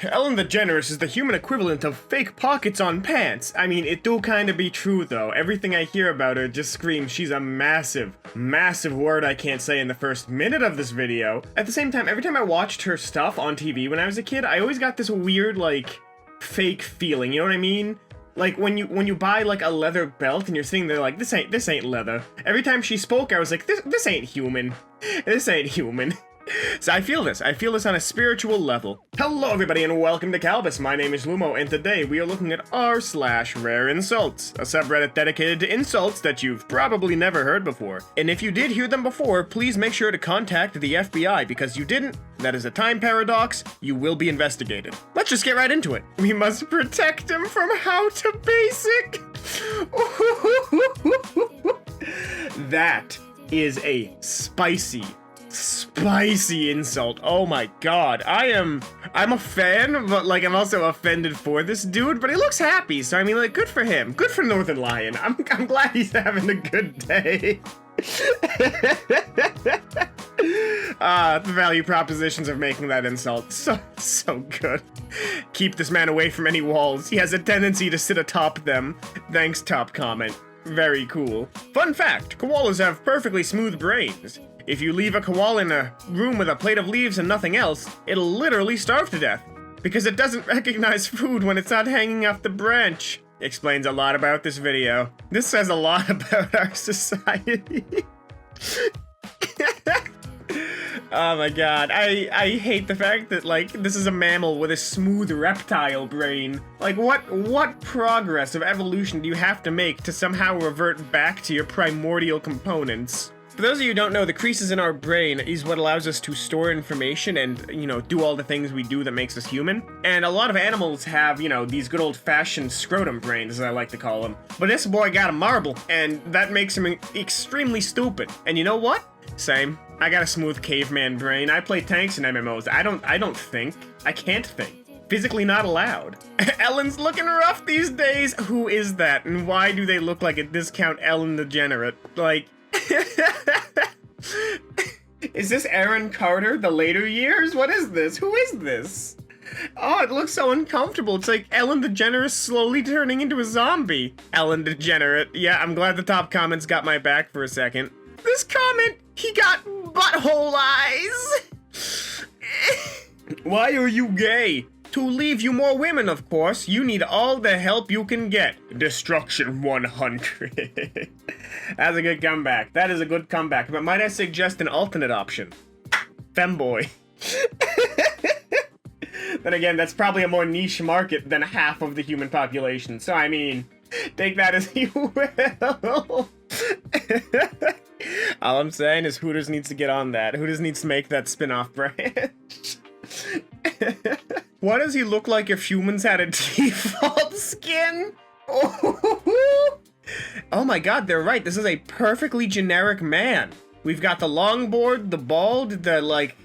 Ellen DeGeneres is the human equivalent of fake pockets on pants. I mean, it do kinda be true though. Everything I hear about her just screams she's a massive, massive word I can't say in the first minute of this video. At the same time, every time I watched her stuff on TV when I was a kid, I always got this weird, like, fake feeling, you know what I mean? Like, when you buy, like, a leather belt and you're sitting there like, this ain't leather. Every time she spoke, I was like, this ain't human. This ain't human. So I feel this on a spiritual level. Hello everybody and welcome to Kalbus. My name is Lumo and today we are looking at r/rareinsults, a subreddit dedicated to insults that you've probably never heard before. And if you did hear them before, please make sure to contact the FBI because you didn't. That is a time paradox. You will be investigated. Let's just get right into it. We must protect him from how to basic. That is a spicy insult. Oh my god. I'm a fan, but like I'm also offended for this dude, but he looks happy, so I mean, like, good for him. Good for Northern Lion. I'm glad he's having a good day. The value propositions of making that insult so good. Keep this man away from any walls. He has a tendency to sit atop them. Thanks, top comment. Very cool. Fun fact, koalas have perfectly smooth brains. If you leave a koala in a room with a plate of leaves and nothing else, it'll literally starve to death. Because it doesn't recognize food when it's not hanging off the branch. Explains a lot about this video. This says a lot about our society. Oh my god, I hate the fact that, like, this is a mammal with a smooth reptile brain. Like, what progress of evolution do you have to make to somehow revert back to your primordial components? For those of you who don't know, the creases in our brain is what allows us to store information and, you know, do all the things we do that makes us human. And a lot of animals have, you know, these good old-fashioned scrotum brains, as I like to call them. But this boy got a marble, and that makes him extremely stupid. And you know what? Same. I got a smooth caveman brain. I play tanks in MMOs. I don't think. I can't think. Physically not allowed. Ellen's looking rough these days. Who is that? And why do they look like a discount Ellen DeGenerate? Like... Is this Aaron Carter, the later years? What is this? Who is this? Oh, it looks so uncomfortable. It's like Ellen DeGeneres slowly turning into a zombie. Ellen DeGenerate. Yeah, I'm glad the top comments got my back for a second. This comment, he got butthole eyes. Why are you gay? To leave you more women, of course. You need all the help you can get. Destruction 100. That's a good comeback. That is a good comeback. But might I suggest an alternate option? Femboy. Then again, that's probably a more niche market than half of the human population. So, I mean, take that as you will. All I'm saying is Hooters needs to get on that. Hooters needs to make that spin-off branch. What does he look like if humans had a default skin? Oh my god, they're right. This is a perfectly generic man. We've got the longboard, the bald, the, like...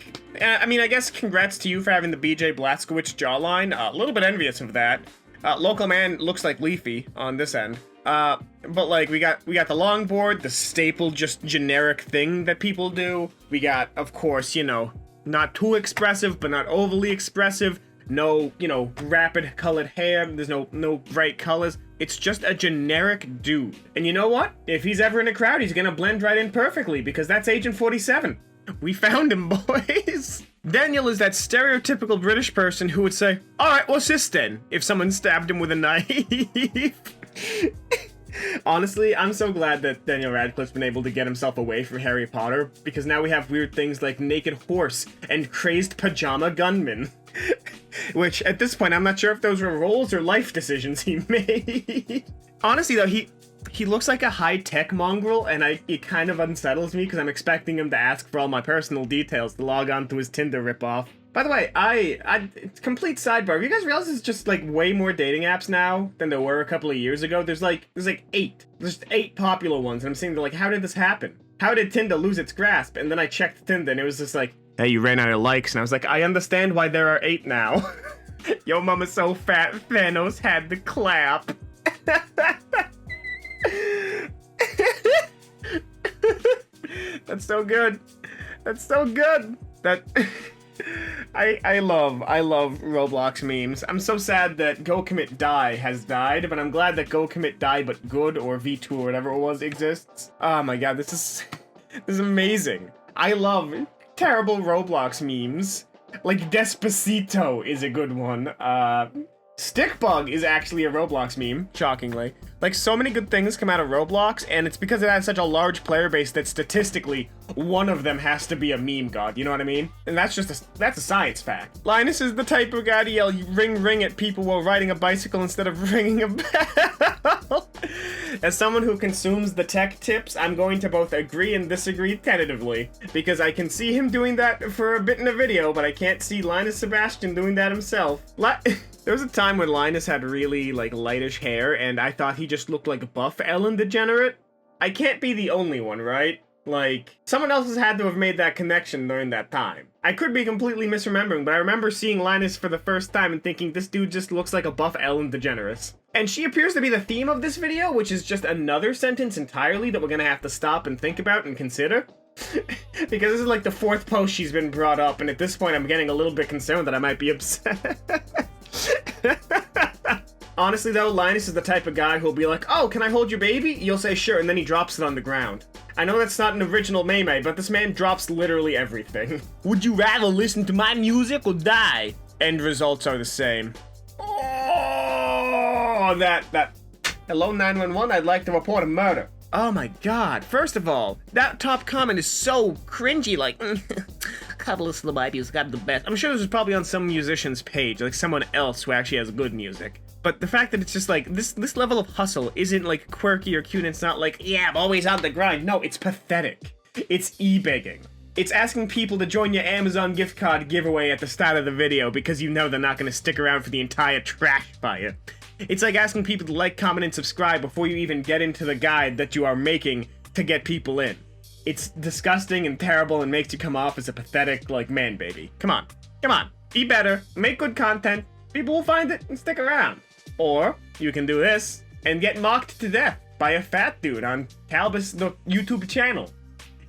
I mean, I guess congrats to you for having the BJ Blazkowicz jawline. A little bit envious of that. Local man looks like Leafy on this end. But, like, we got the longboard, the staple, just generic thing that people do. We got, of course, you know, not too expressive, but not overly expressive. No, you know, rapid colored hair. There's no bright colors. It's just a generic dude. And you know what? If he's ever in a crowd, he's gonna blend right in perfectly because that's Agent 47. We found him, boys. Daniel is that stereotypical British person who would say, "Alright, what's this then?" if someone stabbed him with a knife. Honestly, I'm so glad that Daniel Radcliffe's been able to get himself away from Harry Potter, because now we have weird things like naked horse and crazed pajama gunman. Which, at this point, I'm not sure if those were roles or life decisions he made. Honestly, though, he looks like a high-tech mongrel, and it kind of unsettles me, because I'm expecting him to ask for all my personal details to log on to his Tinder ripoff. By the way, complete sidebar, have you guys realized there's just, like, way more dating apps now than there were a couple of years ago? There's 8. There's 8 popular ones, and I'm saying, like, how did this happen? How did Tinder lose its grasp? And then I checked Tinder, and it was just like, hey, you ran out of likes, and I was like, I understand why there are 8 now. Yo mama's so fat, Thanos had to clap. That's so good. That's so good. I love Roblox memes. I'm so sad that Go Commit Die has died, but I'm glad that Go Commit Die but Good or V2 or whatever it was exists. Oh my god, this is amazing. I love terrible Roblox memes. Like Despacito is a good one. Stickbug is actually a Roblox meme, shockingly. Like, so many good things come out of Roblox, and it's because it has such a large player base that statistically, one of them has to be a meme god, you know what I mean? And that's a science fact. Linus is the type of guy to yell ring ring at people while riding a bicycle instead of ringing a bell. As someone who consumes the tech tips, I'm going to both agree and disagree tentatively, because I can see him doing that for a bit in a video, but I can't see Linus Sebastian doing that himself. There was a time when Linus had really, like, lightish hair, and I thought he just looked like buff Ellen DeGenerate. I can't be the only one, right? Like, someone else has had to have made that connection during that time. I could be completely misremembering, but I remember seeing Linus for the first time and thinking, this dude just looks like a buff Ellen DeGeneres. And she appears to be the theme of this video, which is just another sentence entirely that we're gonna have to stop and think about and consider. Because this is like the 4th post she's been brought up, and at this point I'm getting a little bit concerned that I might be upset. Honestly though, Linus is the type of guy who'll be like, oh, can I hold your baby? You'll say sure, and then he drops it on the ground. I know that's not an original meme, but this man drops literally everything. Would you rather listen to my music or die? End results are the same. Oh, that. Hello 911, I'd like to report a murder. Oh my god, first of all, that top comment is so cringy, like, Kalbus the baby's got the best. I'm sure this is probably on some musician's page, like someone else who actually has good music. But the fact that it's just like, this level of hustle isn't like quirky or cute, it's not like, yeah, I'm always on the grind. No, it's pathetic. It's e-begging. It's asking people to join your Amazon gift card giveaway at the start of the video because you know they're not going to stick around for the entire trash fire. It's like asking people to like, comment, and subscribe before you even get into the guide that you are making to get people in. It's disgusting and terrible and makes you come off as a pathetic, like, man baby. Come on. Come on. Be better. Make good content. People will find it and stick around. Or you can do this and get mocked to death by a fat dude on Kalbus, the YouTube channel.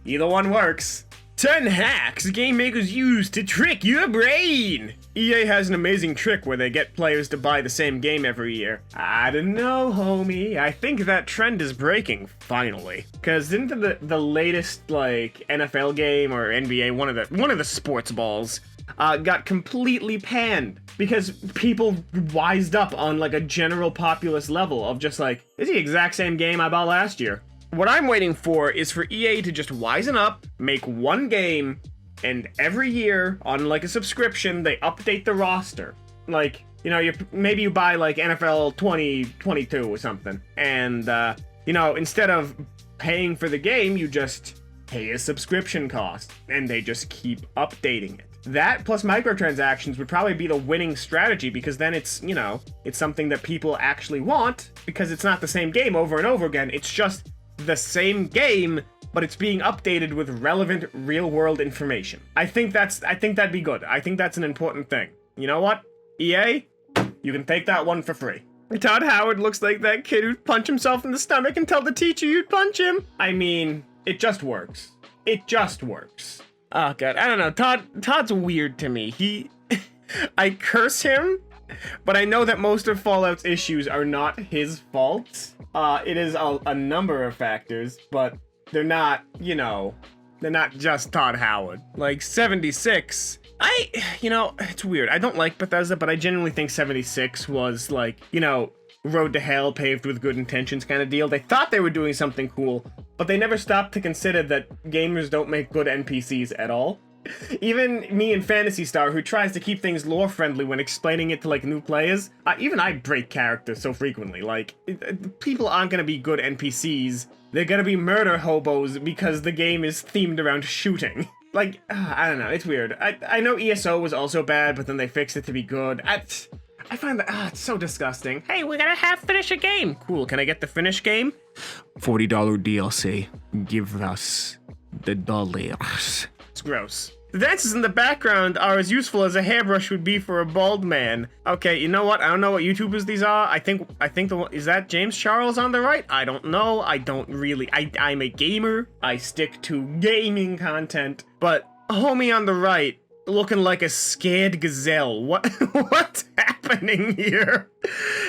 Either one works. 10 hacks game makers use to trick your brain! EA has an amazing trick where they get players to buy the same game every year. I don't know, homie. I think that trend is breaking, finally. Cause didn't the latest, like, NFL game or NBA, one of the sports balls, got completely panned because people wised up on, like, a general populist level of just like, it's the exact same game I bought last year. What I'm waiting for is for EA to just wisen up, make one game, and every year, on like a subscription, they update the roster. Like, you know, maybe you buy like NFL 2022 or something, and, you know, instead of paying for the game, you just pay a subscription cost, and they just keep updating it. That plus microtransactions would probably be the winning strategy, because then it's, you know, it's something that people actually want, because it's not the same game over and over again, it's just the same game, but it's being updated with relevant real-world information. I think that'd be good. I think that's an important thing. You know what? EA, you can take that one for free. Todd Howard looks like that kid who'd punch himself in the stomach and tell the teacher you'd punch him. I mean, it just works. It just works. Oh god, I don't know. Todd's weird to me. I curse him, but I know that most of Fallout's issues are not his fault. It is a number of factors, but they're not, you know, they're not just Todd Howard. Like, 76, you know, it's weird. I don't like Bethesda, but I genuinely think 76 was, like, you know, road to hell paved with good intentions kind of deal. They thought they were doing something cool, but they never stopped to consider that gamers don't make good NPCs at all. Even me and Phantasy Star, who tries to keep things lore-friendly when explaining it to, like, new players, even I break characters so frequently. Like, people aren't gonna be good NPCs. They're gonna be murder hobos because the game is themed around shooting. Like, I don't know, it's weird. I know ESO was also bad, but then they fixed it to be good. I find that, it's so disgusting. Hey, we're gonna finish a game. Cool, can I get the finish game? $40 DLC. Give us the dollars. It's gross. The dances in the background are as useful as a hairbrush would be for a bald man. Okay, you know what? I don't know what YouTubers these are. I think the one, is that James Charles on the right? I don't know. I don't really, I'm a gamer. I stick to gaming content. But homie on the right, looking like a scared gazelle. What's happening here?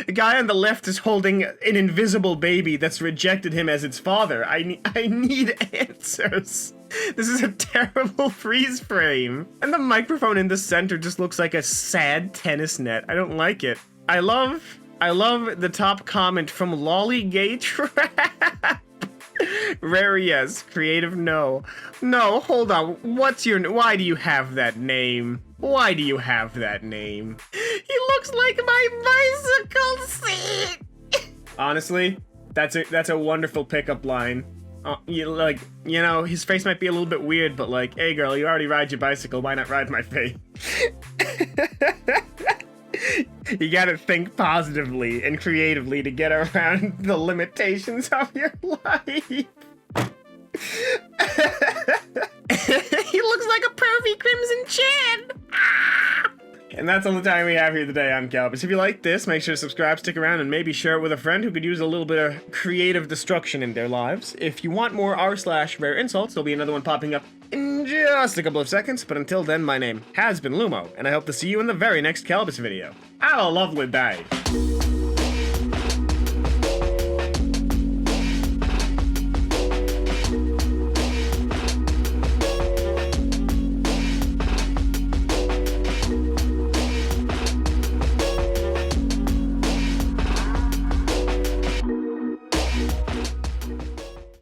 The guy on the left is holding an invisible baby that's rejected him as its father. I need answers. This is a terrible freeze frame. And the microphone in the center just looks like a sad tennis net. I don't like it. I love the top comment from Lollygay Rare yes, creative no. No, hold on. Why do you have that name? Why do you have that name? He looks like my bicycle seat. Honestly, that's a wonderful pickup line. His face might be a little bit weird, but like, hey girl, you already ride your bicycle, why not ride my face? You gotta think positively and creatively to get around the limitations of your life. He looks like a pervy Crimson Chin! And that's all the time we have here today on Kalbus. If you like this, make sure to subscribe, stick around, and maybe share it with a friend who could use a little bit of creative destruction in their lives. If you want more r/rareinsults, there'll be another one popping up in just a couple of seconds, but until then, my name has been Lumo, and I hope to see you in the very next Kalbus video. Have a lovely day.